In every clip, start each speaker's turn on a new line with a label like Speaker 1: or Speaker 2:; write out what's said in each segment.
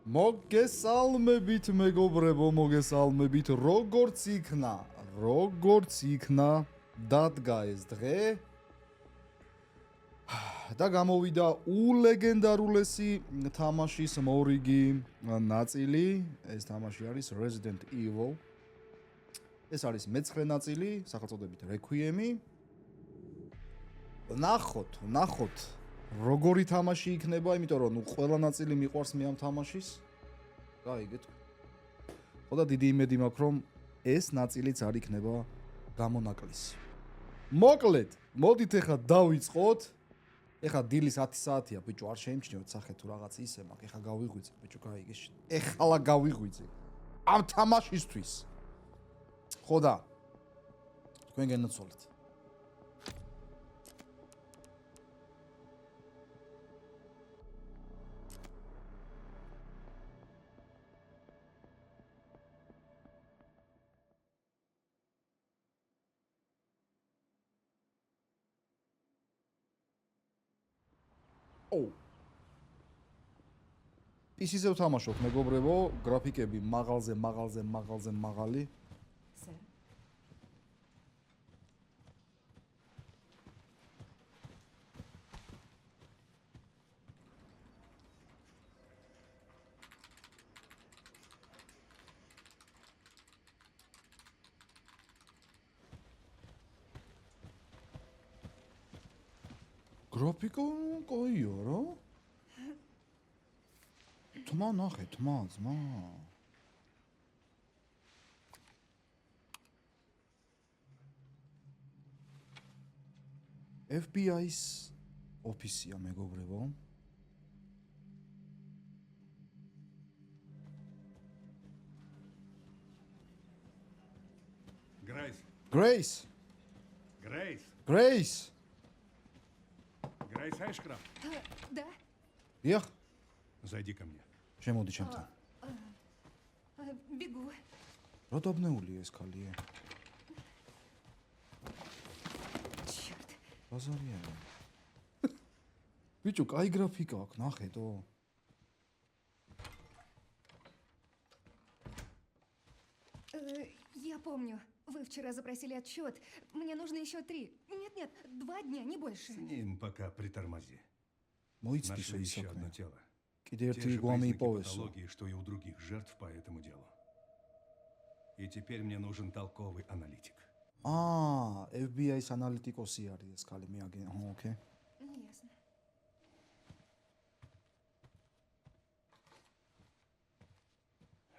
Speaker 1: მოგესალმებით მეგობრებო, მოგესალმებით. Როგორც იქნა დადგა ეს დღე და გამოვიდა ულეგენდარულესი თამაშის მორიგი ნაწილი. ეს თამაში არის Resident Evil. ეს არის მე-9 ნაწილი, სახელწოდებით Requiem-ი. ნახოთ როგორი თამაში იქნება, იმიტომ რომ ყველა ნაწილი მიყვარს მე ამ თამაშის. გაიგეთ. ხო და დიდი იმედი მაქვს, რომ ეს ნაწილიც არ იქნება გამონაკლისი. მოკლედ, მოდით ახლა დავიწყოთ. ეხლა დილის 10 საათია, ბიჭო, არ შეიმჩნევთ სახე თუ რაღაც ისე მაქვს. ეხლა გავიღვიძე, ბიჭო, გაიგე. ეხლა გავიღვიძე. ამ თამაშისთვის. ხო და თქვენ გენაცვალეთ. PC-ზე ვთამაშობ, მეგობრებო, გრაფიკები მაღალზე მაღალი. გრაფიკა კოიო რა? თმა ნახე, თმა. FBI-ს ოფისია, მეგობრებო. Grace. Grace,
Speaker 2: Эшкрафт.
Speaker 3: Да?
Speaker 1: Ях,
Speaker 2: Зайди ко мне.
Speaker 1: შემოდი ჩემთან.
Speaker 3: Бегу.
Speaker 1: რა დაბნეულია ეს ქალია?
Speaker 3: Черт.
Speaker 1: ბაზარია. ბიჭო, კაი გრაფიკა აქვს, ნახეთო.
Speaker 3: Я помню. Вы вчера запросили отчет. Мне нужно еще 3. Нет, 2 дня, не больше.
Speaker 2: С ним пока притормози.
Speaker 1: მოიცდისო
Speaker 2: Нашли
Speaker 1: ის
Speaker 2: еще одно
Speaker 1: საქმე.
Speaker 2: тело.
Speaker 1: კიდე
Speaker 2: Те
Speaker 1: ერთი
Speaker 2: же
Speaker 1: გვამი
Speaker 2: признаки
Speaker 1: იპოვესო.
Speaker 2: патологии, что и у других жертв по этому делу. И теперь мне нужен толковый аналитик.
Speaker 1: FBI-ს ანალიტიკოსი არის ეს ქალი, მე აგენ. ოკეი.
Speaker 3: Ясно.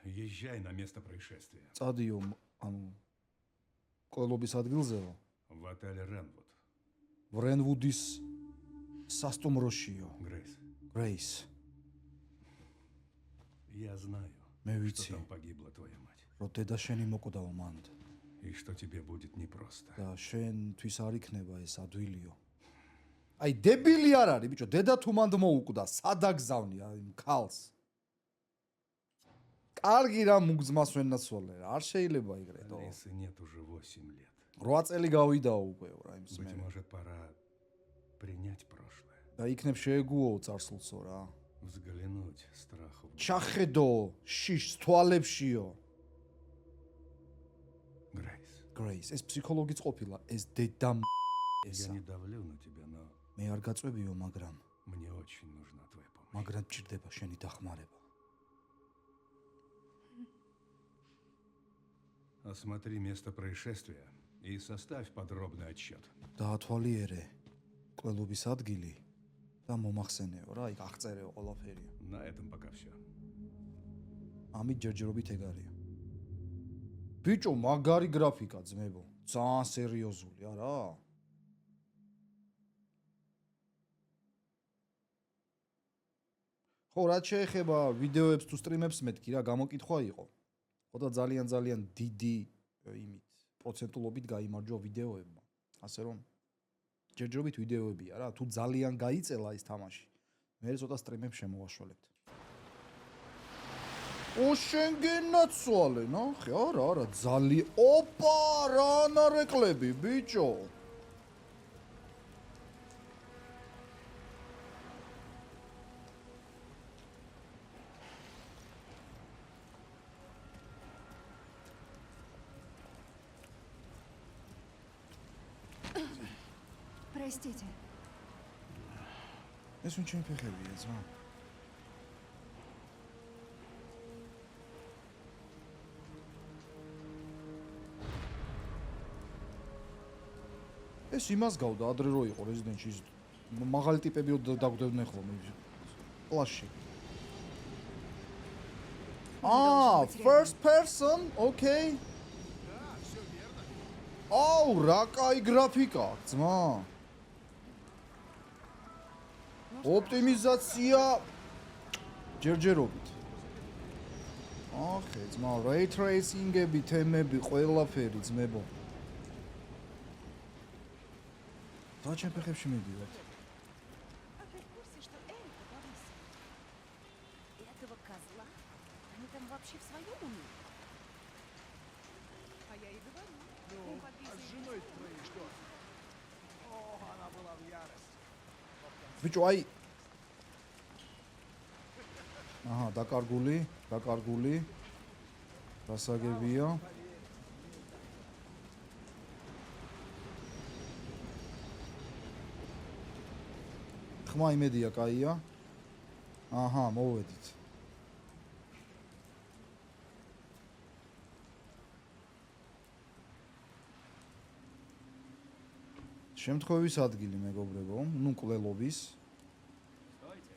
Speaker 2: Езжай на место происшествия.
Speaker 1: წადიო, ანუ ყოლობის ადგილზეო.
Speaker 2: В отеле Ренвуд.
Speaker 1: ვრენვუდის სასტუმროშიო.
Speaker 2: Грейс,
Speaker 1: Grace,
Speaker 2: я знаю,
Speaker 1: მე
Speaker 2: что
Speaker 1: ვიცი,
Speaker 2: там погибла твоя мать.
Speaker 1: რომ დედა შენი მოკვდაო მანდ
Speaker 2: И что тебе будет непросто.
Speaker 1: და შენთვის არ იქნება ეს ადვილიო. აი, დებილი არ არის, ბიჭო, დედა თუ მანდ მოუკვდა, სადაგზავნი იმ ქალს. კარგი რა მუგზმას ვენაცვალე რა, არ შეიძლება იგრეთო.
Speaker 2: Алисы нет уже 8 лет.
Speaker 1: 8 წელი გავიდაო უკვე რა იმის
Speaker 2: Быть
Speaker 1: მე.
Speaker 2: может, пора принять прошлое.
Speaker 1: და იქნებ შეეგუო წარსულსო რა.
Speaker 2: Взглянуть страху в глаза.
Speaker 1: ჩახედო შიშს თვალებშიო.
Speaker 2: Грейс,
Speaker 1: Grace, ეს ფსიქოლოგიც ყოფილა, ეს დედა
Speaker 2: я
Speaker 1: ესა.
Speaker 2: не давлю на тебя, но
Speaker 1: მე არ გაწვევიო, მაგრამ
Speaker 2: мне очень нужна твоя помощь.
Speaker 1: მაგრამ ჭირდება შენი დახმარება.
Speaker 2: Осмотри место происшествия и составь подробный отчет.
Speaker 1: დაათვალიერე ყველობის ადგილი და მომახსენეო რა, იქ აღწერეო ყველაფერი.
Speaker 2: На этом пока все.
Speaker 1: ამით ჯერჯერობით ეგ არის. ბიჭო, მაგარი გრაფიკა ძმებო, ძალიან სერიოზული არა? ხო, რაც შეეხება ვიდეოებს თუ სტრიმებს მეთქი რა, გამოკითხვა იყო. ხო და ძალიან დიდი იმით პროცენტულობით გაიმარჯვა ვიდეოებმა. ასე რომ ჯერჯერობით ვიდეოებია რა, თუ ძალიან გაიწელა ეს თამაში. მე ცოტა სტრიმებს შემოვაშველებთ. შენ გენაცვალე, ნახე, არა, ძალიან. ოპა, რა ანარეკლები, ბიჭო.
Speaker 3: Простите.
Speaker 1: ეს ուն ჩემი ფეხებია, ძმა. ეს იმას გავდა ადრე რო იყო რეზიდენტში ის მაღალი ტიპები დაგვდებდნენ ხოლმე კლასში. First person, okay. აუ, რა კაი გრაფიკა, ძმა. ოპტიმიზაცია ჯერჯერობით. ოკეი, ძმა, ray tracing-ები, თემები, ყველაფერი ძმებო. რა ჩემ ფეხებში მიდივართ?
Speaker 4: А ты в курсе, что Эрика повысил? Этого козла? Они там вообще в своем уме? А я и говорю. Ну, а с женой твоей что? О, она была в ярости.
Speaker 1: ბიჭო, აი. აჰა, დაკარგული. გასაგებია. ხმა იმედია, კაია. აჰა, მოვედით. შემთხვევის ადგილი, მეგობრებო, ნუ კლელობის.
Speaker 2: Стойте.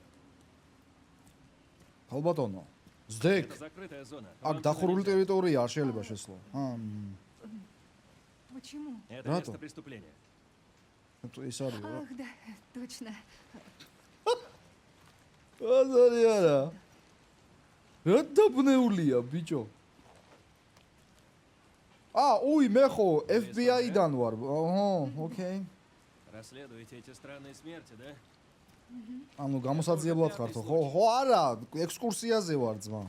Speaker 1: ალბათონო. ზდეკ.
Speaker 2: Это закрытая зона.
Speaker 1: აქ დახურული ტერიტორია არ შეიძლება შესვლა.
Speaker 3: Почему?
Speaker 2: Это
Speaker 1: Рато.
Speaker 2: место преступления.
Speaker 1: ეს არის რა.
Speaker 3: Ах, да, точно.
Speaker 1: აზარი არა. რა დაბნეულია, ბიჭო. უი, მე ხო FBI-დან ვარ. ოჰო, ოკეი.
Speaker 2: Расследуете эти странные смерти, да?
Speaker 1: ანუ გამოსაძიებლად ხართო. ხო, არა, ექსკურსიაზე ვარ, ძმა.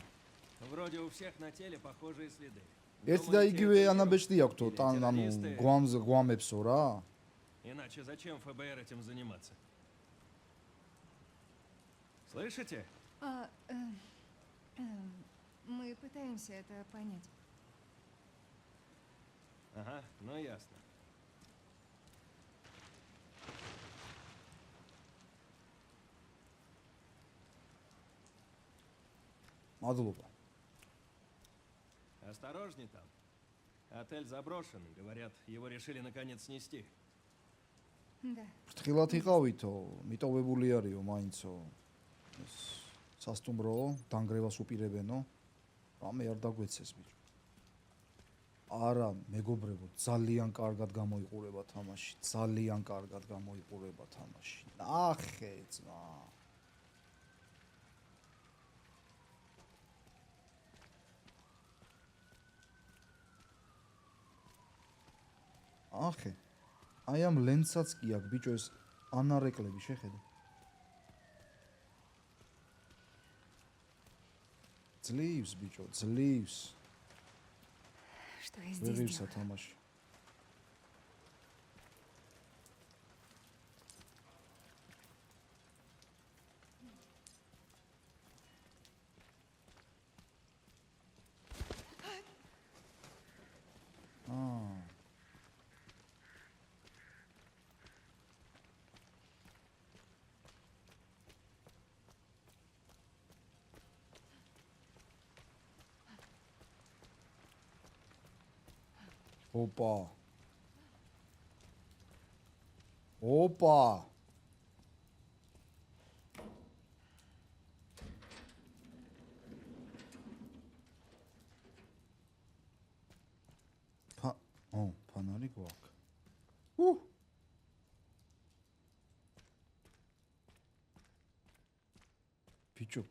Speaker 2: Вроде у всех на теле похожие следы.
Speaker 1: ერთი და იგივე ანაბეჭდი აქვთო, თან ანუ გვამებსო რა.
Speaker 2: Иначе зачем ФБР этим заниматься? Слышите?
Speaker 3: Мы пытаемся это понять.
Speaker 2: Ага, ну ясно.
Speaker 1: მადლობა.
Speaker 2: Осторожней там. Отель заброшен, говорят, его решили наконец снести.
Speaker 3: Да.
Speaker 1: ფრთხილად იყავითო, მიტოვებული არისო მაინცო. ეს სასტუმრო, დანგრევას უპირებენო. რამე არ დაგვეცეს ბიჭო. არა, მეგობრებო, ძალიან კარგად გამოიყურება თამაში. ძალიან კარგად გამოიყურება თამაში. ნახე, ძმა. ახე. აი ამ ლენცსაც კი აქვს, ბიჭო, ეს ანარეკლები შეხედე. ძლივს, ბიჭო, ძლივს.
Speaker 3: Что я здесь
Speaker 1: ვერირსა
Speaker 3: делаю?
Speaker 1: თამაში. Опа. Опа. ფანარი გვაქვს. ბიჭო.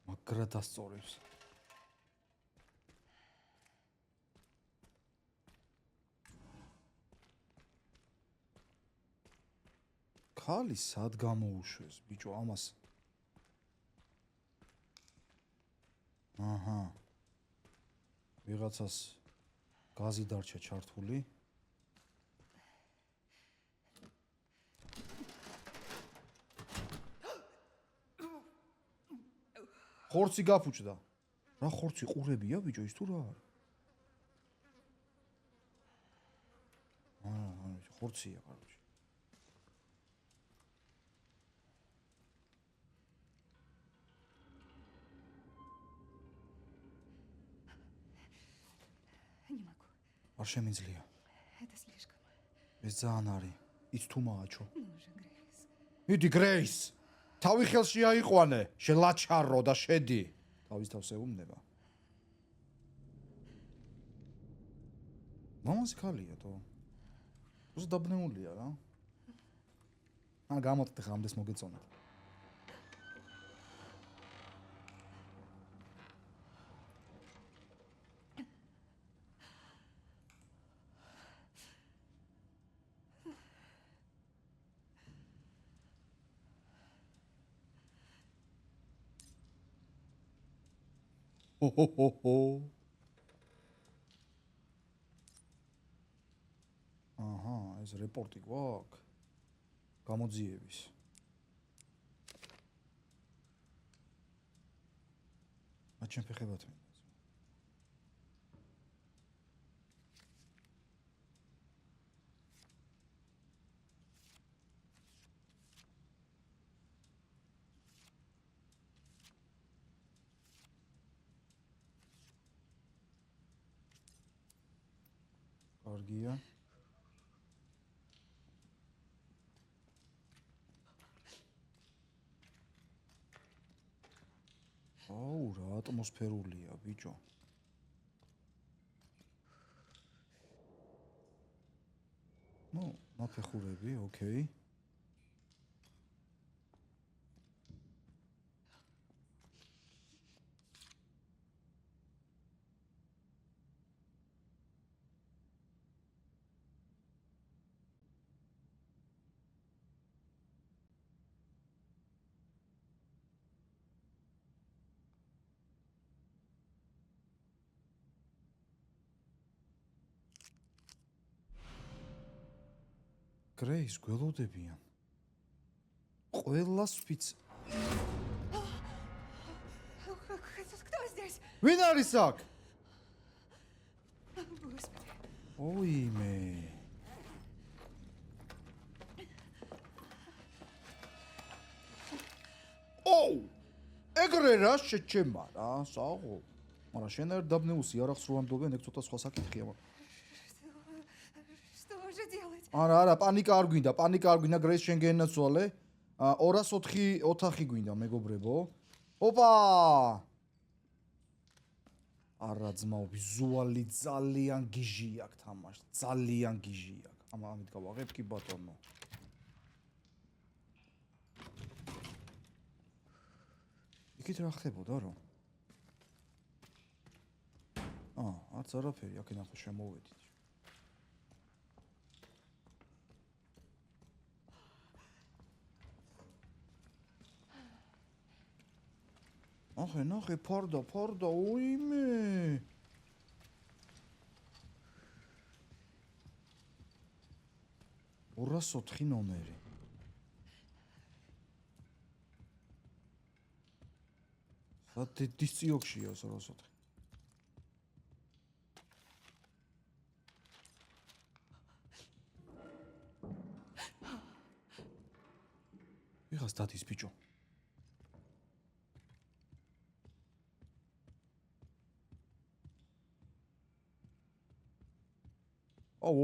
Speaker 1: მაგრა დასწორებს. ხალი სად გამოუშვეს, ბიჭო, ამას. აჰა. ვიღაცას გაზი დარჩა ჩართული. ხორცი გაფუჭდა. რა ხორცი ყურებია, ბიჭო, ის თუ რა არის? ხორცია, კაროჩე. არ შემიძლია.
Speaker 3: Это слишком.
Speaker 1: ეს ძალიან არის. იც თუ მააჩო.
Speaker 3: Ну же, Грейс.
Speaker 1: მიდი გრეის. თავი ხელში აიყვანე, შელაჩარო და შედი. თავის თავს ეუბნება. მამას ქალია თო. უზ დაბნეულია რა. ან გამოტეთ ხამდეს მოგეწონათ. აჰა, ეს რეპორტი გვაქვს. გამოძიების. მათ ჩემ ფეხებად მინდა. კარგია. აუ, რა ატმოსფერულია, ბიჭო. ნუ, მაფეხურები, ოკეი. გრეის გველოდებიან. ყველას ვიც.
Speaker 3: Кто здесь?
Speaker 1: ვინ არის აქ?
Speaker 3: Господи.
Speaker 1: ოიმე. ოუ! ეგრე რა შეჩემა რა, საღო. მაგრამ შენ არ დაბნეულს იარაღს რო ამდობენ, ეგ ცოტა სხვა საკითხია, მაგრამ
Speaker 3: Что же делать?
Speaker 1: არა, პანიკა არ გვინდა, გრეის შენ გენაცვალე. 204 ოთახი გვინდა, მეგობრებო. ოპა! არა ძმაო, ვიზუალი ძალიან გიჟი აქვს თამაში, ძალიან გიჟი აქვს. ამით გავაღებ კი ბატონო. იქით რა ხდებოდა რომ? არც არაფერი, აქედან ხო შემოვედით. ნახე, ფარდა, ოიმე. ორასოთხი ნომერი. დისციოქშია 204. ვიღას დადის ბიჭო.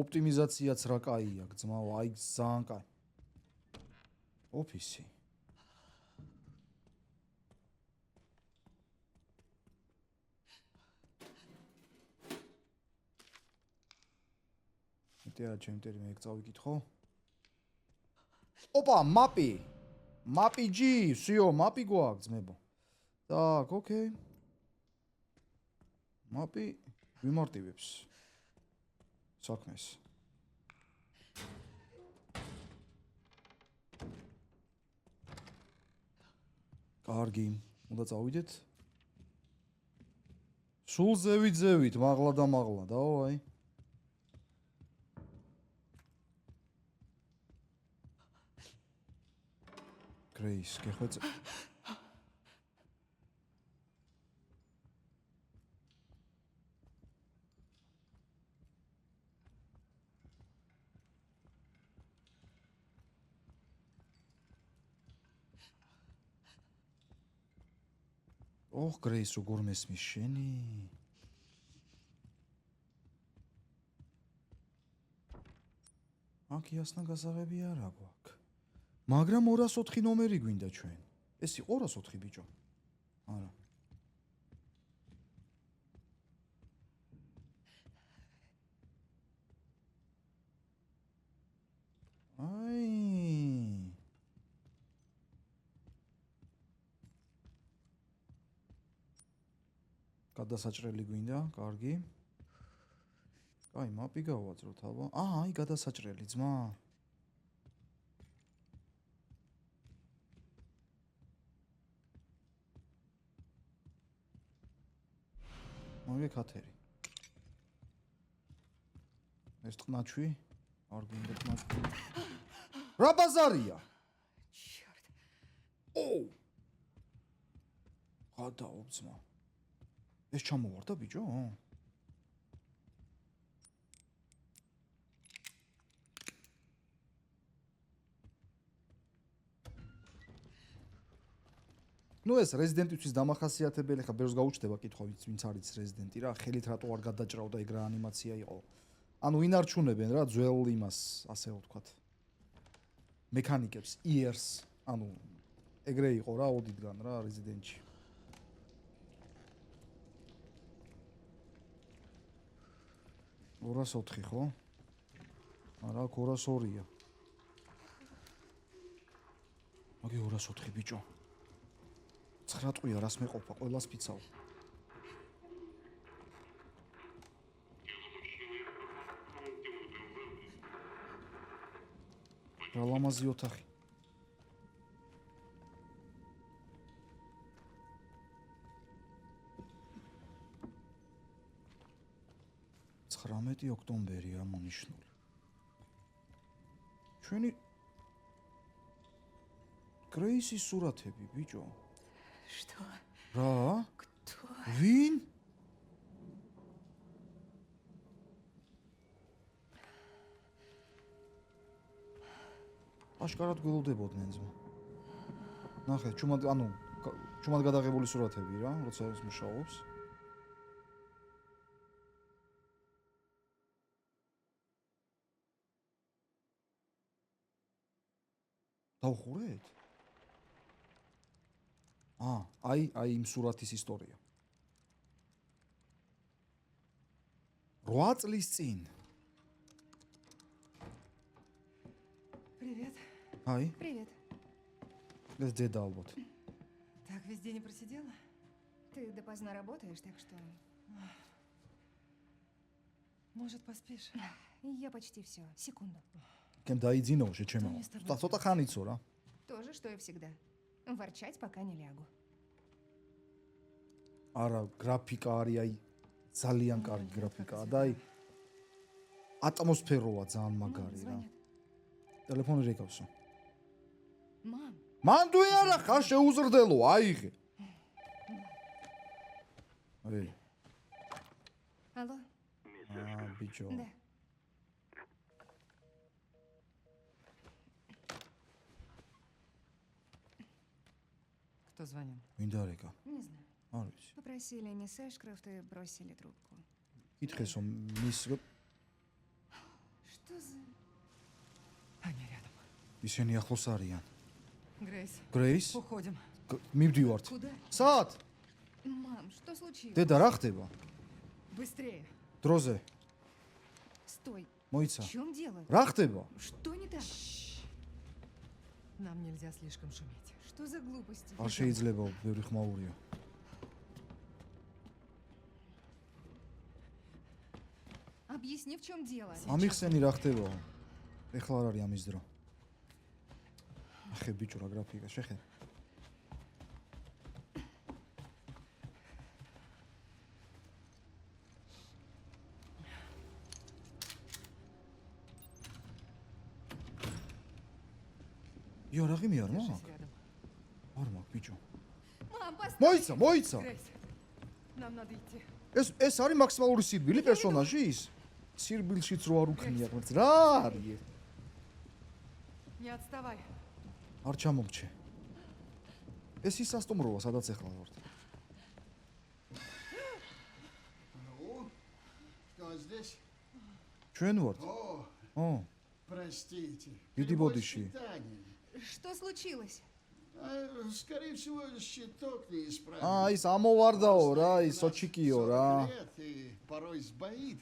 Speaker 1: ოპტიმიზაციაც რა კაია, ძმაო, აი ძალიან კაი. ოფისი. მეტია ჩემ ტერი მე წავიკითხო. ოპა, მაპი. მაპი ჯი, სიო, მაპი გვაქვს ძმებო. Так, ოკეი. მაპი ვიმარტივებს. საქმეს. კარგი, უნდა წავიდეთ. სულ ზევით, მაღლა და მაღლა, დაო აი. გრეის, გეხვეწე. გრეის, როგორ მესმის შენი? აქ იასნა გასაღები არ აქვს. მაგრამ 204 ნომერი გვინდა ჩვენ. ეს იყო 204 ბიჭო. არა. აი. გადასაჭრელი გვინდა, კარგი. აი, მაპი გავაძროთ, აბა. აი, გადასაჭრელი ძმა. მოგე ქათერი. ეს ტყნაჩვი არ გვინდა ტყნაჩვი. რა ბაზარია?
Speaker 3: Черт.
Speaker 1: ოუ. გადაო ძმა. ეს ჩამოვარდა ბიჭო? ნუ ეს რეზიდენტისთვის დამახასიათებელი, ხა ბერს გაუჩნდება კითხვა, ვინც არის რეზიდენტი რა, ხელით რატო არ გადაჭრავდა ეგ რა ანიმაცია იყო. ანუ ინარჩუნებენ რა ძველ იმას, ასე ვთქვათ. მექანიკებს, იერს, ანუ ეგრე იყო რა ოდიდან რა რეზიდენტში. ორას 4 ხო? არა, 202-ია. მაგე 204 ბიჭო. 9 ტყვია რას მეყოფა, ყველას ფიცაო. რა ლამაზი ოთახი. ოქტომბერია მონიშნული. ჩვენი გრეისის სურათები, ბიჭო.
Speaker 3: Что?
Speaker 1: რა?
Speaker 3: Кто?
Speaker 1: ვინ? აშკარად გველოდებოდნენ ძმა. ნახე, ჩუმად გადაღებული სურათები რა, როცა ეს მუშაობს. დავხურეთ? აი იმ სურათის ისტორია. 8 წლის წინ.
Speaker 5: Привет.
Speaker 1: Ай,
Speaker 3: Привет.
Speaker 1: ეს დედა ალბათ.
Speaker 5: Так весь день и просидела?
Speaker 3: Ты допоздна работаешь, так что
Speaker 5: Может, поспишь?
Speaker 3: я почти все. Секунду.
Speaker 1: კემ დაიძინო შეჩემო.
Speaker 5: Что мне с тобой
Speaker 1: ცოტა ხანიცო რა.
Speaker 3: То же, что и всегда. Ворчать, пока не лягу.
Speaker 1: არა, გრაფიკა არის აი ძალიან კარგი გრაფიკაა და აი ატმოსფეროა ძალიან მაგარი რა.
Speaker 3: Звонят.
Speaker 1: ტელეფონი რეკავსო.
Speaker 3: Мам,
Speaker 1: მანდუე არა ხარ შეუზრდელო, აიღე. აი,
Speaker 3: алло?
Speaker 1: ბიჭო.
Speaker 3: Да.
Speaker 5: Кто звонил?
Speaker 1: მინდა რეკა.
Speaker 3: Не знаю.
Speaker 1: არ ვიცი.
Speaker 3: Попросили не Сэшкрафт и бросили трубку.
Speaker 1: კითხესო მის
Speaker 3: Что за...
Speaker 5: Они рядом.
Speaker 1: ისინი ახლოს არიან.
Speaker 5: Грейс,
Speaker 1: გრეის?
Speaker 5: уходим.
Speaker 1: მივდივართ.
Speaker 3: Куда?
Speaker 1: საათ?
Speaker 3: Мам, что случилось?
Speaker 1: დედა რა ხდება?
Speaker 5: Быстрее.
Speaker 1: დროზე.
Speaker 3: Стой.
Speaker 1: მოიცა.
Speaker 3: В чем дело?
Speaker 1: რა ხდება?
Speaker 3: Что не так?
Speaker 5: Нам нельзя слишком шуметь.
Speaker 3: Что за глупости?
Speaker 1: არ შეიძლება ბევრი ხმაურია.
Speaker 3: Объясни, в чем дело.
Speaker 1: ამიხსენი რა ხდება? ეხლა არ არის ამის დრო. ახე ბიჭო რა გრაფიკა შეხედე. იორაღი მე არ
Speaker 5: Держись
Speaker 1: მაქვს.
Speaker 5: рядом.
Speaker 1: არ მაქვს ბიჭო.
Speaker 3: Мам, постой!
Speaker 1: მოიცა.
Speaker 5: Грейс, нам надо идти.
Speaker 1: ეს არის მაქსიმალური სირბილი პერსონაჟის? სირბილშიც რო არ უქნია ღმერთს. რა არის?
Speaker 5: Не отставай.
Speaker 1: არ ჩამომრჩე. ეს ის სასტუმროა, სადაც ეხლა ვართ.
Speaker 6: Ну, кто здесь?
Speaker 1: ჩვენ ვართ.
Speaker 6: О,
Speaker 1: ო,
Speaker 6: Простите.
Speaker 1: Иди, Бодиши.
Speaker 6: Перевоспитание.
Speaker 3: Что случилось?
Speaker 6: Скорее всего, щиток неисправен.
Speaker 1: ის ამოვარდაო რა, ის
Speaker 6: Нас
Speaker 1: სოჩიკიო
Speaker 6: 40
Speaker 1: რა.
Speaker 6: лет и порой сбоит.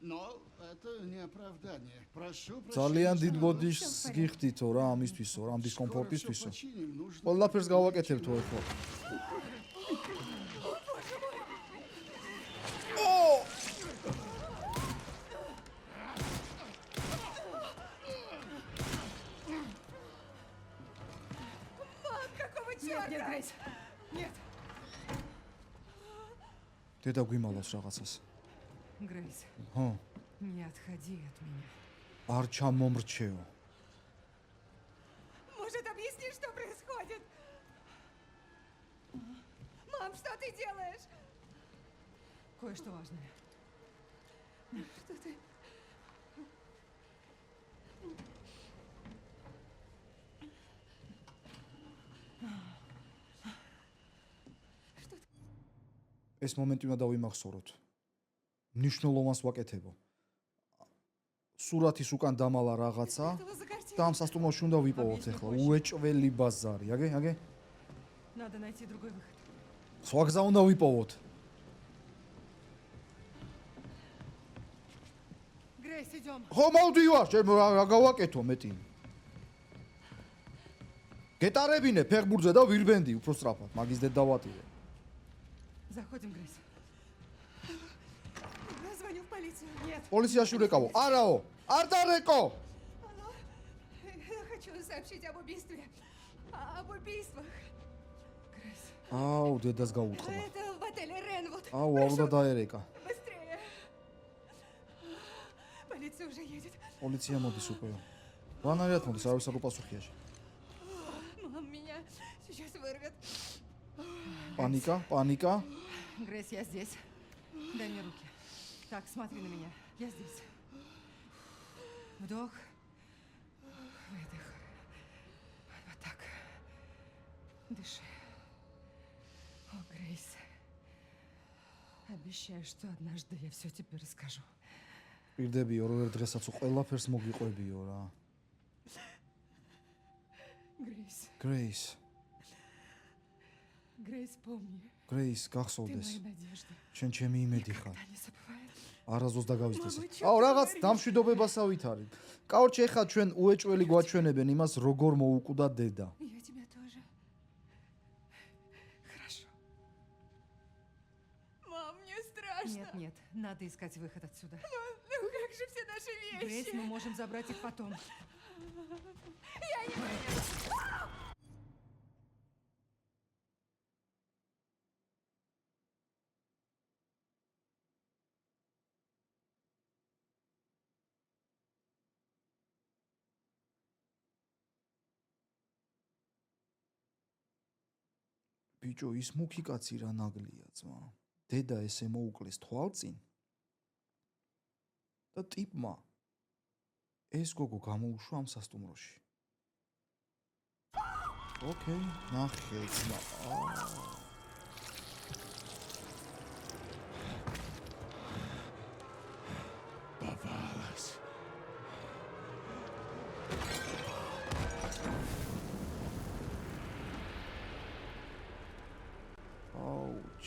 Speaker 6: Но это не оправдание. Прошу
Speaker 1: ძალიან
Speaker 6: прощения.
Speaker 1: დიდ ბოდიშს გიხდითო რა ამისთვისო, რა ამ
Speaker 6: Скоро всё
Speaker 1: დისკომფორტისთვისო.
Speaker 6: починим. Нужно
Speaker 1: ყველაფერს გავაკეთებთო ეხლა.
Speaker 3: Какого
Speaker 5: Нет,
Speaker 3: черта?
Speaker 5: нет, Грейс. Нет.
Speaker 1: დედა გვიმალავს რაღაცას.
Speaker 5: Грейс,
Speaker 1: ხო,
Speaker 5: не отходи от меня.
Speaker 1: არ ჩამომრჩეო.
Speaker 3: Может, объяснишь, что происходит? Мам, что ты делаешь?
Speaker 5: Кое-что важное.
Speaker 3: Что ты...
Speaker 1: ეს მომენტი უნდა დავიმახსოვროთ. მნიშვნელოვანს ვაკეთებო. სურათის უკან დამალა რაღაცა
Speaker 3: Что за картина?
Speaker 1: და ამ სასტუმროში უნდა ვიპოვოთ ეხლა. უეჭველი ბაზარი. აგე?
Speaker 5: Надо найти другой выход.
Speaker 1: სხვა გზა უნდა ვიპოვოთ.
Speaker 5: Грейс, идем.
Speaker 1: ხო, მოვდივარ, რა გავაკეთო მეტი. გეტარებინე ფეხბურთზე და ვირბენდი უფრო სწრაფად. მაგის დედ დავატირე.
Speaker 5: Заходим, Грейс.
Speaker 3: Я звоню в полицию. Нет.
Speaker 1: პოლიციაში ვრეკავო. არაო, არ დარეკო.
Speaker 3: Алло. Я хочу сообщить об убийстве. Об убийствах.
Speaker 5: Грейс.
Speaker 1: აუ, დედას გაუთხმა.
Speaker 3: Это в отеле Ренвуд.
Speaker 1: აუ, აუ და დაერეკა.
Speaker 3: Быстрее. Полиция уже едет.
Speaker 1: პოლიცია მოდის უკვე. რანაირად მოდის, არავის არ უპასუხია.
Speaker 3: Мам, меня сейчас вырвет.
Speaker 1: Паника.
Speaker 5: Грейс, я здесь. Дай мне руки. Так, смотри на меня. Я здесь. Вдох. Выдох. Вот так. Дыши. О, Грейс. Обещаю, что однажды я все тебе расскажу.
Speaker 1: პირდებიო, რომ ერთ დღესაც ყველაფერს მოგიყვებიო რა.
Speaker 5: Грейс.
Speaker 1: Grace,
Speaker 5: Грейс, помни.
Speaker 1: Grace,
Speaker 5: Ты
Speaker 1: გახსოვდეს.
Speaker 5: моя надежда.
Speaker 1: შენ ჩემი იმედი ხარ.
Speaker 5: Никогда не забывай.
Speaker 1: არასდროს დაგავიწყდეს.
Speaker 3: Mama,
Speaker 1: აუ, რაღაც
Speaker 3: ჩავთვალე.
Speaker 1: დამშვიდობებასა ვითარი. კაუჩი ეხა ჩვენ უეჭველი გვაჩვენებენ იმას, როგორ მოუკვდა დედა.
Speaker 3: Я тебя тоже.
Speaker 5: Хорошо.
Speaker 3: Мам, мне страшно.
Speaker 5: Нет, нет, надо искать выход отсюда.
Speaker 3: Ну как же все наши
Speaker 5: Грейс,
Speaker 3: вещи?
Speaker 5: мы можем забрать их потом.
Speaker 3: Я не понимаю.
Speaker 1: ბიჭო, ის მუქი კაცი რა ნაგლია ძმა. დედა ესე მოუკლეს თვალწინ. და ტიპმა ეს გოგო გამოუშვა ამ სასტუმროში. ოკეი, ნახე ძმა.
Speaker 6: Попалась.
Speaker 1: აუჩ.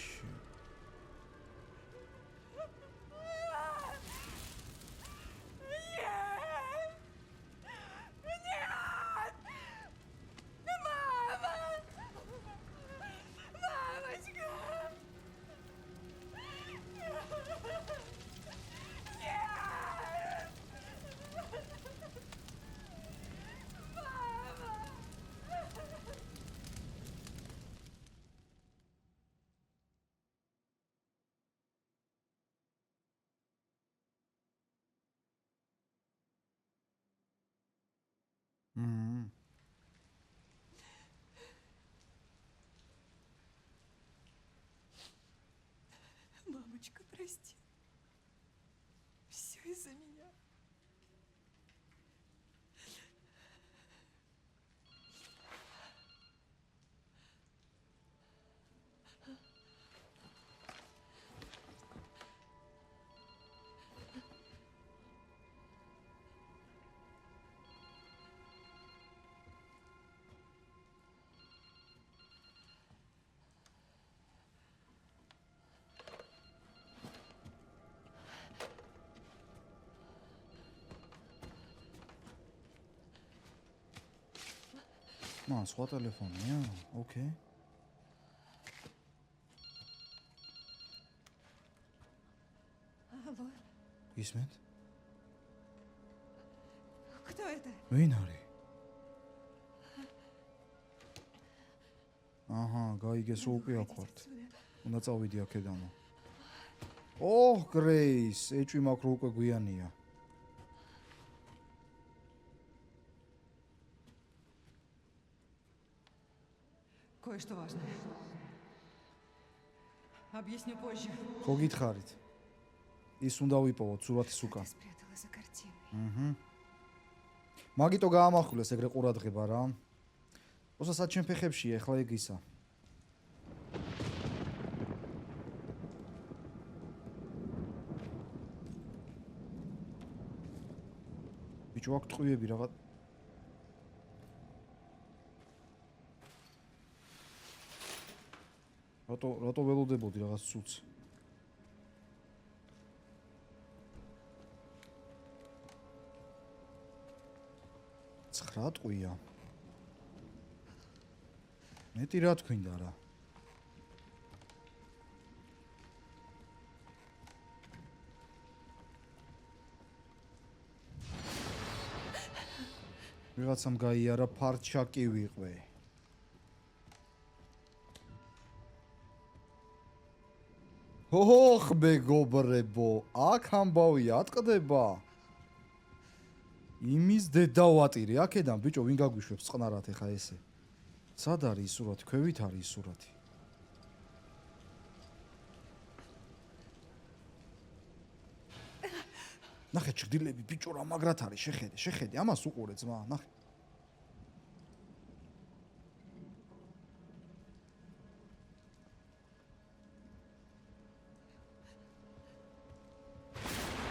Speaker 3: Мамочка, прости. Все из-за меня.
Speaker 1: სხვა ტელეფონია? ოკეი.
Speaker 5: Алло,
Speaker 1: ისმენთ?
Speaker 5: кто это?
Speaker 1: ვინ არის? აჰა, გაიგე, სულ კი აქვართ. უნდა წავიდი აქედანო. ოჰ, გრეის, ეჭვი მაქვს რომ უკვე გვიანია.
Speaker 5: Кое-что важное. Объясню позже.
Speaker 1: ხო გითხარით? ის უნდა ვიპოვოთ სურათის უკან.
Speaker 3: Спрятала за картиной.
Speaker 1: მაგიტო გაამახვილეს ეგრე ყურადღება რა. ოსაც ჩემ ფეხებშია ეხლა ეგ ისა. ბიჭო აქ ტყვიები რაღაც. რატო ველოდებოდი რაღაც ცუც? ცხრა ტყვია. მეტი რა თქვინდა რა. ვიღაცამ გაიარა ფარჩაკი ვიყვე. ოხ მეგობრებო, აქ ამბავი ატყდება. იმის დედავატირე, აქედან ბიჭო ვინ გაგვიშვებს წყნარად ეხა ესე. სად არის ის სურათი? ქვევით არის ის სურათი. ნახე ჩრდილები ბიჭო რა მაგრად არის, შეხედე, ამას უყურე ძმა, ნახე.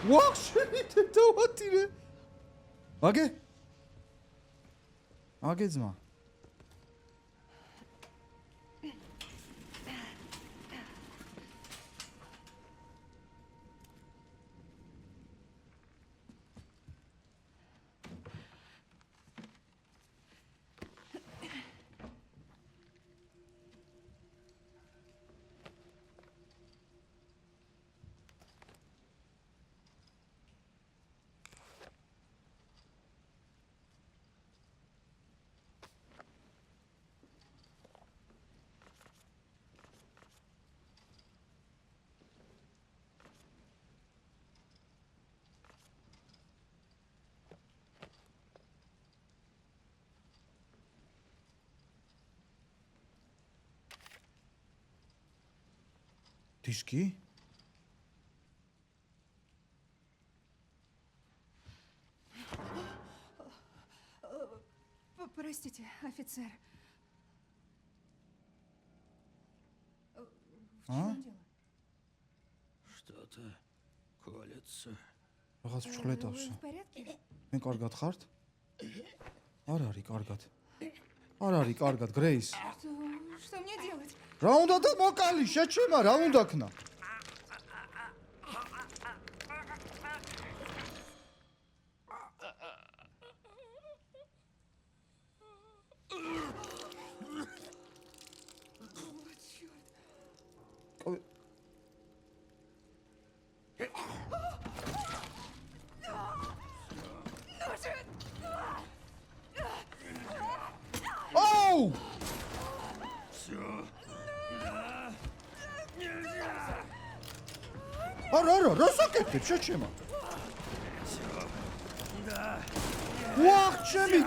Speaker 1: ვახ შენით დავატირე. აგე ძმა. Дишки?
Speaker 3: Простите, офицер. В чем дело?
Speaker 6: Что-то колется.
Speaker 1: Რაღაც
Speaker 3: Вы
Speaker 1: ჩხლეტავს.
Speaker 3: в порядке?
Speaker 1: მე კარგად ხართ? არ არის კარგად. არ არის კარგად, გრეის.
Speaker 3: Что мне делать?
Speaker 1: რა უნდა და მოკალი, შეჩემა, რა უნდა ქნა? Оу! არა, რა საკეთებ, შეჩემა? ვახ, ჩემი!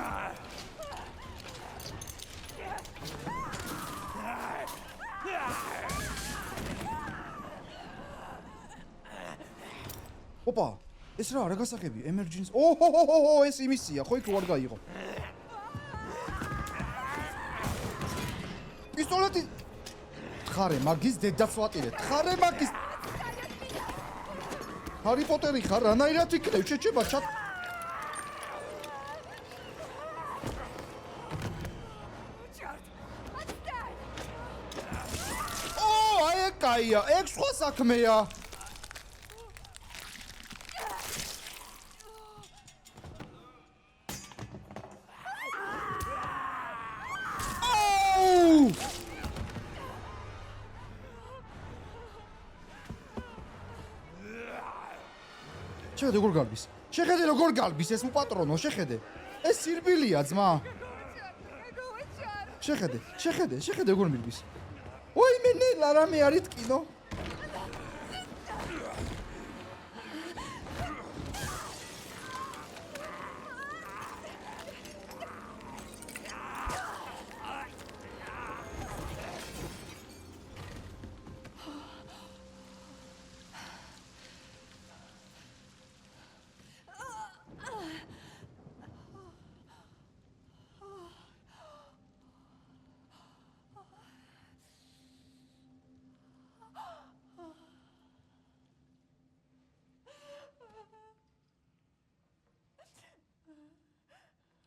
Speaker 1: ოპა, ეს რა გასაღები? emergency. ოჰო, ეს იმისია, ხო იქ ვარ გაიღო. პისტოლეტი ხარე მაგის დედას ვატირე. ხარე მაგის ჰარი პოტერი ხარ, რანაირად იქნებ, შეჩება ჩატ. ო, აი ეგ კაია, ეგ სხვა საქმეა. შეხედე როგორ გარბის. შეხედე როგორ გარბის ეს უპატრონო, შეხედე. ეს სირბილია ძმა. შეხედე როგორ მირბის. ოიმე ნელა რამე არის ტკინო.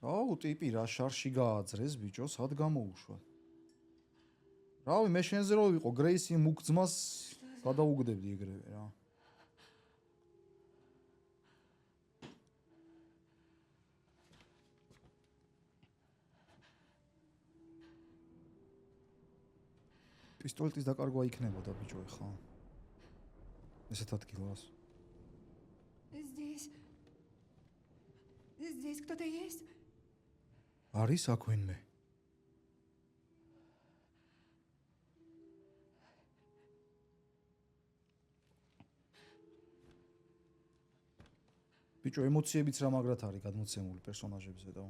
Speaker 1: აუ ტიპი რა შარში გააძრეს ბიჭო, სად გამოუშვა. რავი, მე შენზე რო ვიყო გრეისი მუქ ძმას გადაუგდებდი ეგრევე რა. პისტოლეტის დაკარგვა იქნებოდა ბიჭო ხა. ესეთ ადგილას.
Speaker 3: Здесь кто-то есть?
Speaker 1: არის აქვენმე. ბიჭო, ემოციებიც რა მაგრად არის გადმოცემული პერსონაჟებზე და.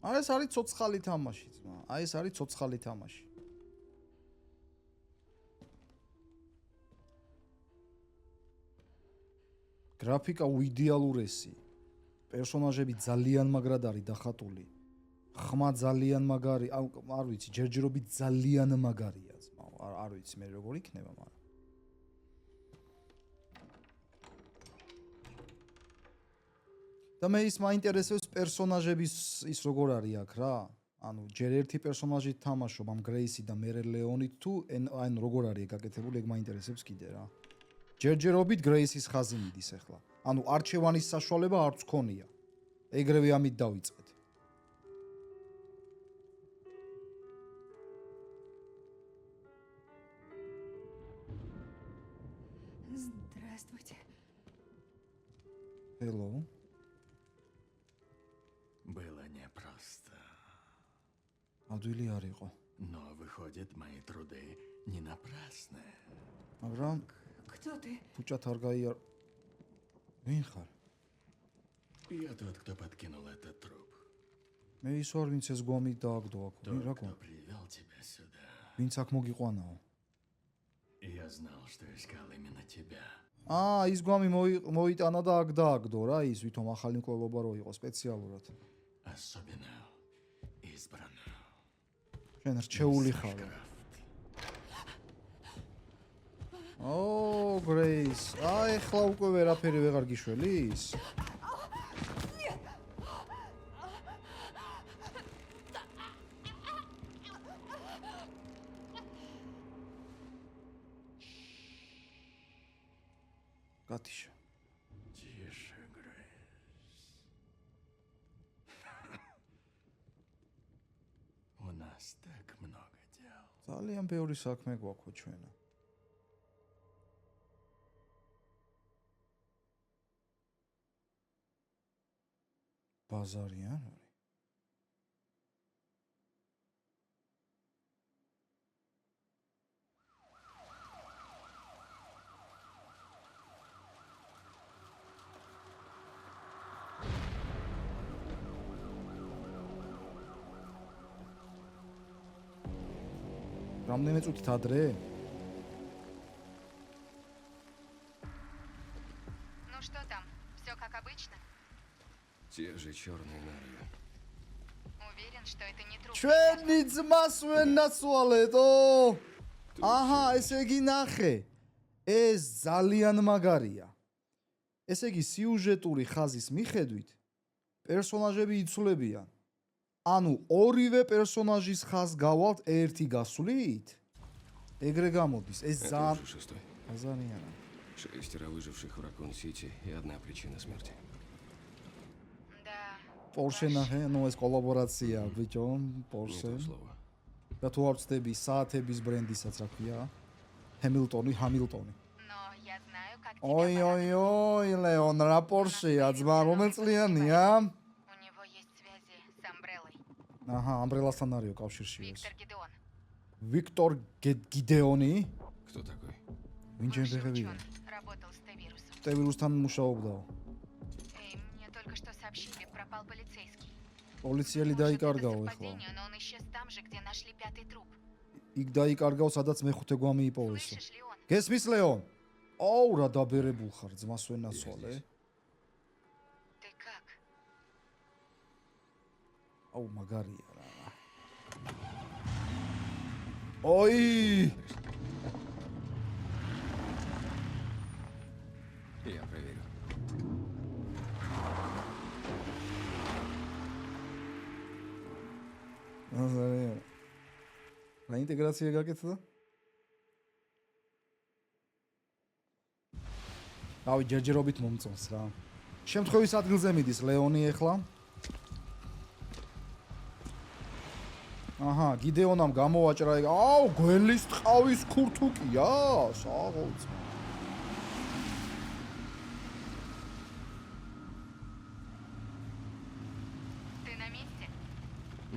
Speaker 1: აი ეს არის ცოცხალი თამაში ძმა. აი ეს არის ცოცხალი თამაში. გრაფიკა უიდეალურესი. პერსონაჟები ძალიან მაგრად არის დახატული. ხმა ძალიან მაგარი, არ ვიცი, ჯერჯერობით ძალიან მაგარია ძმა. არ ვიცი მე როგორ იქნება, მაგრამ და მე ის მაინტერესებს პერსონაჟების ის როგორ არის აქ რა? ანუ ჯერ ერთი პერსონაჟი თამაშობ ამ გრეისი და მერე ლეონით თუ ანუ როგორ არის გაკეთებული, ეგ მაინტერესებს კიდე რა. ჯერჯერობით გრეისის ხაზი მიდის ახლა. ანუ არჩევანის საშუალება არც ქონია. ეგრევე ამით დავიწყეთ.
Speaker 3: Здравствуйте.
Speaker 1: Hello.
Speaker 6: Было непросто.
Speaker 1: ადვილი არ იყო.
Speaker 6: Но, выходит, мои труды не напрасны.
Speaker 1: მაგრამ
Speaker 3: Кто ты?
Speaker 1: ფუჭად არ გაიარ. ვინ ხარ?
Speaker 6: Я тот, кто подкинул этот труп.
Speaker 1: მე ის ვარ, ვინც ეს გვამი დააგდო აქ. ვინ
Speaker 6: Тот,
Speaker 1: რა
Speaker 6: кто
Speaker 1: გვა?
Speaker 6: привел тебя сюда.
Speaker 1: ვინც აქ მოგიყვანაო?
Speaker 6: Я знал, что искал именно тебя.
Speaker 1: ის გვამი მოიტანა და აქ დააგდო რა, ის ვითომ ახალი მკვლელობა რო იყო სპეციალურად.
Speaker 6: Особенно избранную.
Speaker 1: შენ რჩეული ხარ. გრეის. ეხლა უკვე ვერაფერი ვეღარ გიშველის? Катиша.
Speaker 6: Тише, Грейс. У нас так много дел.
Speaker 1: ძალიან ბევრი საქმე გვაქვს ჩვენა. ბაზარი არ არის? რამდენი წუთით ადრე?
Speaker 3: Ну что там? Все как обычно?
Speaker 7: Те же черные нары.
Speaker 3: Уверен, что это не труп.
Speaker 1: ჩვენი ძმას ვენაცვალეთო. აჰა, ესე იგი ნახე. ეს ძალიან მაგარია. ესე იგი სიუჟეტური ხაზის მიხედვით პერსონაჟები იცვლებიან. ანუ ორივე პერსონაჟის ხაზს გავალთ ერთი გასვლით. ეგრე გამოდის. ეს
Speaker 7: Это
Speaker 1: ძალიან
Speaker 7: уже шестой.
Speaker 1: აზარიანა.
Speaker 7: 6 выживших в Ракун-Сити и одна причина смерти.
Speaker 3: Да.
Speaker 1: Porsche ნახე, ნუ ეს კოლაბორაცია, ბიჭო,
Speaker 7: Не
Speaker 1: Porsche.
Speaker 7: то слово.
Speaker 1: და თუ არ ვწდები საათების ბრენდისაც რა ქვია? Hamilton-ი.
Speaker 3: Но я
Speaker 8: Я знаю, как тебя
Speaker 1: ой, Леон, რა პორშეა, ძმა, რომელ წლიანია?
Speaker 8: У него есть связи с Амбреллой.
Speaker 1: აჰა, ამბრელასთან არისო კავშირში ეს.
Speaker 8: Виктор Гедеон.
Speaker 1: ვიქტორ გიდეონი?
Speaker 7: Кто такой?
Speaker 1: ვინ ჩემფეხებია?
Speaker 8: Ученый. Работал с Т-вирусом.
Speaker 1: ტევირუსთან მუშაობდა.
Speaker 8: Эй, мне только что сообщили, пропал полицейский.
Speaker 1: პოლიციელი
Speaker 8: Может, это
Speaker 1: დაიკარგაო ეხლა.
Speaker 8: совпадение, но он исчез там же, где нашли 5-й труп.
Speaker 1: იქ დაიკარგაო, სადაც მეხუთე გვამი იპოვესო.
Speaker 8: Слышишь, Леон?
Speaker 1: გესმის ლეონ? აუ, რა დაბერებულ ხარ, ძმას ვენასვალე.
Speaker 8: Ты как?
Speaker 1: აუ, მაგარია რა. ой!
Speaker 7: Я проверю.
Speaker 1: აზარია. რა ინტეგრაცია გაკეთდა? ავი ჯერჯერობით მომწონს რა. შემთხვევის ადგილზე მიდის ლეონი ახლა. აჰა, გიდეონამ გამოვაჭრა ეგ. აუ, გველის ტყავის ქურთუკია, საღოლწ.
Speaker 8: Ты на месте?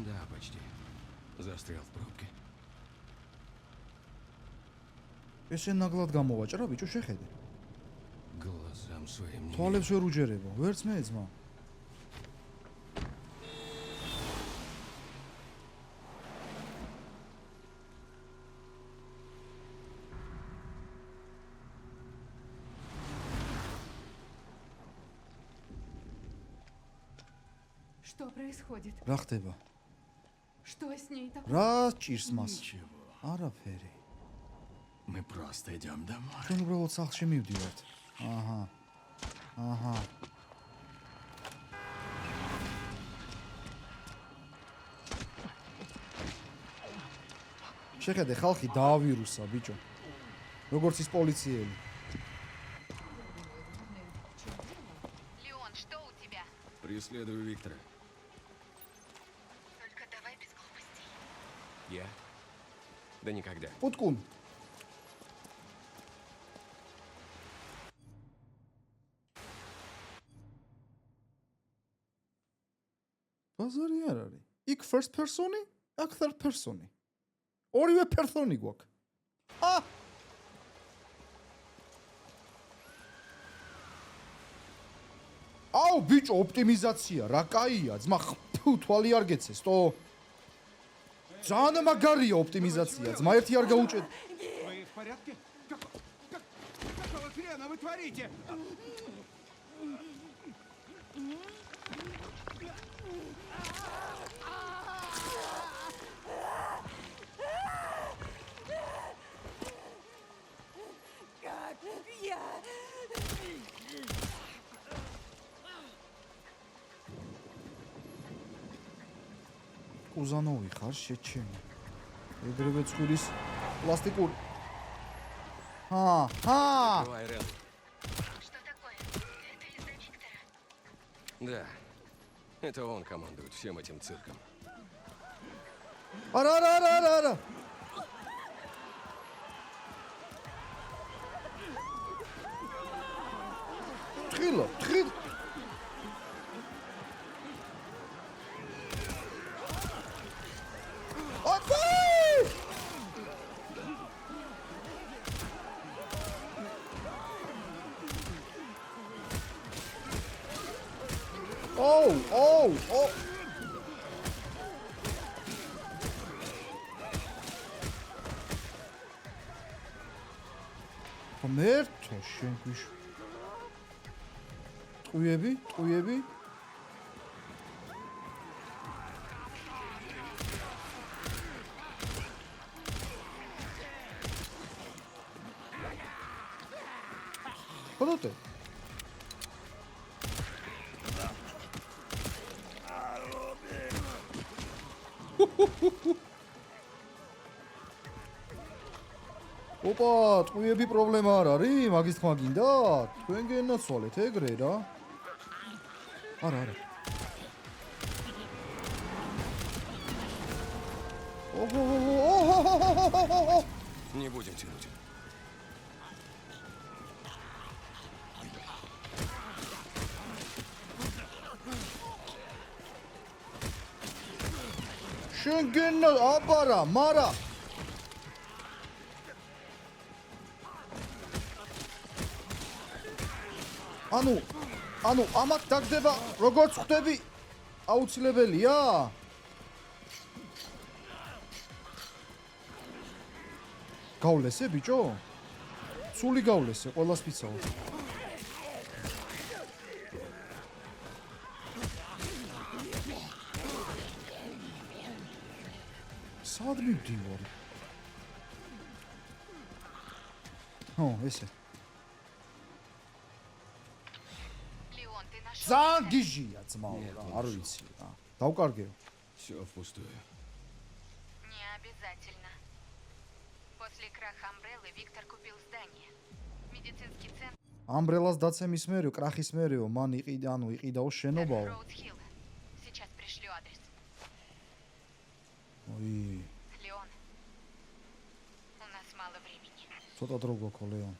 Speaker 7: Да, почти. Застрял в пробке.
Speaker 1: ესე ნაგლად გამოვაჭრა, ბიჭო, შეხედე.
Speaker 7: Глазам своим не
Speaker 1: თვალებს ვერ უჯერებო, ვერც მე ძმა.
Speaker 5: Что происходит?
Speaker 1: რა ხდება?
Speaker 5: Что с ней такое?
Speaker 1: რა ჭირს მას?
Speaker 6: Ничего.
Speaker 1: არაფერი.
Speaker 6: Мы просто идем домой.
Speaker 1: ჩვენ უბრალოდ სახლში მივდივართ. აჰა. აჰა. შეხედე, ხალხი დაავირუსა, ბიჭო. როგორც ის პოლიციელი.
Speaker 8: Леон, что у тебя?
Speaker 7: Преследую Виктора.
Speaker 8: Только давай без глупостей.
Speaker 7: Я? Да никогда.
Speaker 1: პუტკუნ. ბაზარი არ არის. იქ first person-ი, აქ third person-ი. ორივე პერსონი გვაქვს. ა! აუ, ბიჭო, ოპტიმიზაცია, რა კაია, ძმა, ფუ, თვალი არ გეცესტო. ძალიან მაგარია ოპტიმიზაცია, ძმა, ერთი არ გაუჭედ.
Speaker 2: Вы в порядке? Какого хрена вы творите?
Speaker 4: Как я?
Speaker 1: კუზანოვი ხარ შეჩემი. ეგრევე ცხვირის პლასტიკური. ჰა!
Speaker 7: Давай, Рен.
Speaker 8: Что такое? Это из-за Виктора.
Speaker 7: Да. Это он командует всем этим цирком.
Speaker 1: არა. თხილა. ოუ. მერთო შენ გვიშ. ტყუები. ხოდოთე. ოპა, ტყუები პრობლემა არ არის? მაგის თქმა გინდა? თქვენ გენაცვალეთ ეგრე რა. არა. ოჰო.
Speaker 7: Не будем тянуть.
Speaker 1: შენ გენა აბარა, მარა. ანუ ამათ დაგდება როგორც ხვდები აუცილებელია? გავლესე ბიჭო? სული გავლესე ყველას ფიცაო. სად მივდივარ? ესე.
Speaker 8: Леон, ты нашел?
Speaker 1: ძალიან გიჟია ძმაო რა, არ ვიცი რა. დავკარგეო.
Speaker 7: Все впустую.
Speaker 8: Не обязательно. После краха Амбреллы Виктор купил здание. Медицинский центр
Speaker 1: ამბრელას დაცემის მერე, კრახის მერეო, მან იყიდაო შენობაო.
Speaker 8: Роудхилл. Сейчас пришлю адрес.
Speaker 1: ой,
Speaker 8: Леон, у нас мало времени.
Speaker 1: ცოტა დრო გვაქვს ლეონ.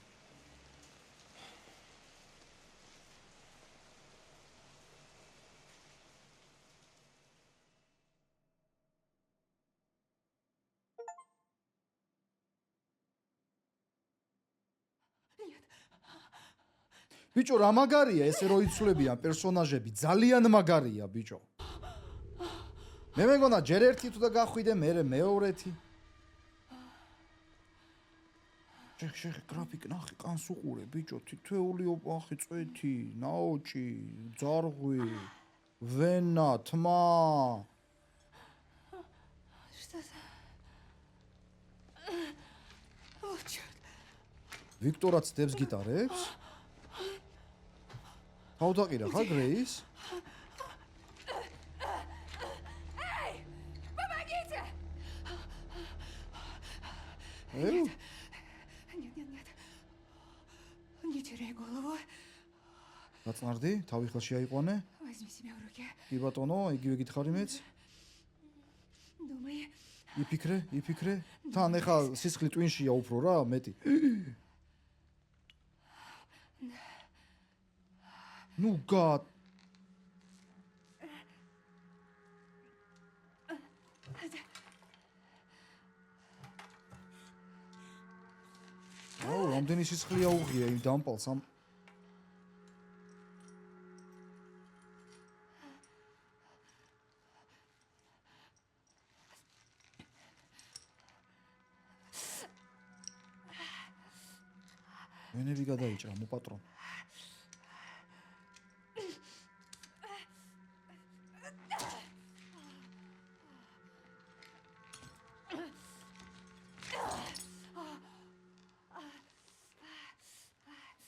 Speaker 1: ბიჭო, რა მაგარია ესე რო იცვლებიან პერსონაჟები, ძალიან მაგარია ბიჭო. მე მეგონა ჯერ ერთი თუ და გახვიდე, მერე მეორეთი. შეხ გრაფიკ ნახე, კანს უყურე ბიჭო, თითოეული ოპახი წვეთი, ნაოჭი, ძარღვი, ვენა, თმა.
Speaker 3: Что за... О, черт.
Speaker 1: ვიქტორაც დებს გიტარებს? თავდაყირა ხა გრეის?
Speaker 3: Помогите!
Speaker 1: Нет.
Speaker 3: Нет. Не теряй голову.
Speaker 1: დაწნარდი, თავი ხელში აიყვანე?
Speaker 3: Возьми себя в руки.
Speaker 1: კი ბატონო, იგივე გითხარი მეც?
Speaker 3: Думай.
Speaker 1: იფიქრე. თან ეხა სისხლი ტვინშია უფრო რა, მეტი. ნუ გა აუ, რამდენი სისხლი აუღია იმ დამპალს ამ ვენები გადაიჭრა მოპატრონ.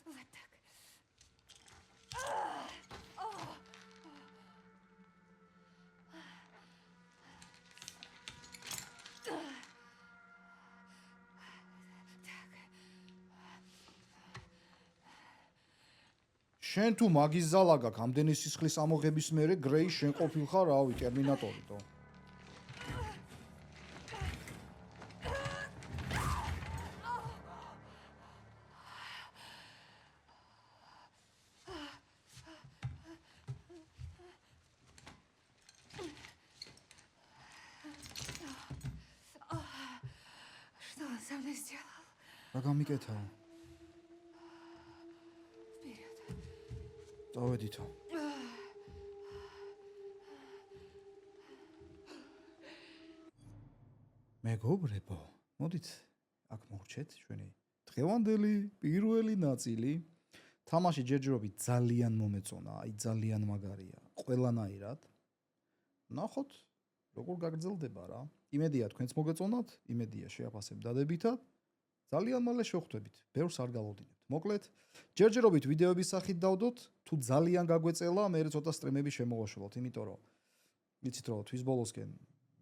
Speaker 3: Вот так.
Speaker 1: შენ თუ მაგის ზალა გაქვს ამდენი სისხლის ამოღების მერე გრეი შენ ყოფილხარ, რავი, ტერმინატორი.
Speaker 3: Что он со мной сделал?
Speaker 1: რა გამიკეთაო?
Speaker 3: Вперед.
Speaker 1: წავედითო. მეგობრებო, მოდით აქ მოვრჩეთ ჩვენი დღევანდელი პირველი ნაწილი. თამაში ჯერჯერობით ძალიან მომეწონა, აი ძალიან მაგარია, ყველანაირად. ნახოთ, როგორ გაგრძელდება რა. იმედია თქვენც მოგეწონათ, იმედია შეაფასებ დადებითად. ძალიან მალე შევხვდებით. ბევრს არ გალოდინებთ. მოკლედ, ჯერჯერობით ვიდეოების სახით დავდოთ, თუ ძალიან გაგვეწელა, მე ცოტა სტრიმები შემოვაშველოთ, იმიტომ რომ ვიცით რომ თვის ბოლოსკენ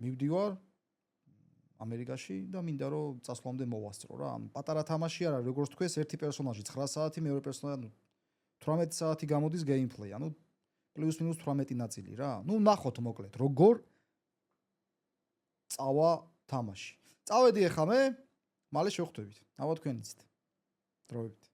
Speaker 1: მივდივარ ამერიკაში და მინდა რომ წასვლამდე მოვასწრო რა. ამ პატარა თამაში არა, როგორც თქვეს, ერთი პერსონაჟი 9 საათი, მეორე პერსონაჟი 18 საათი გამოდის გეიმპლეი, ანუ პლუს მინუს 18 ნაწილი რა. ნუ ნახოთ მოკლედ, როგორ წავა თამაში. წავედი ახლა მე, მალე შევხვდებით. აბა თქვენ იცით. დროებით.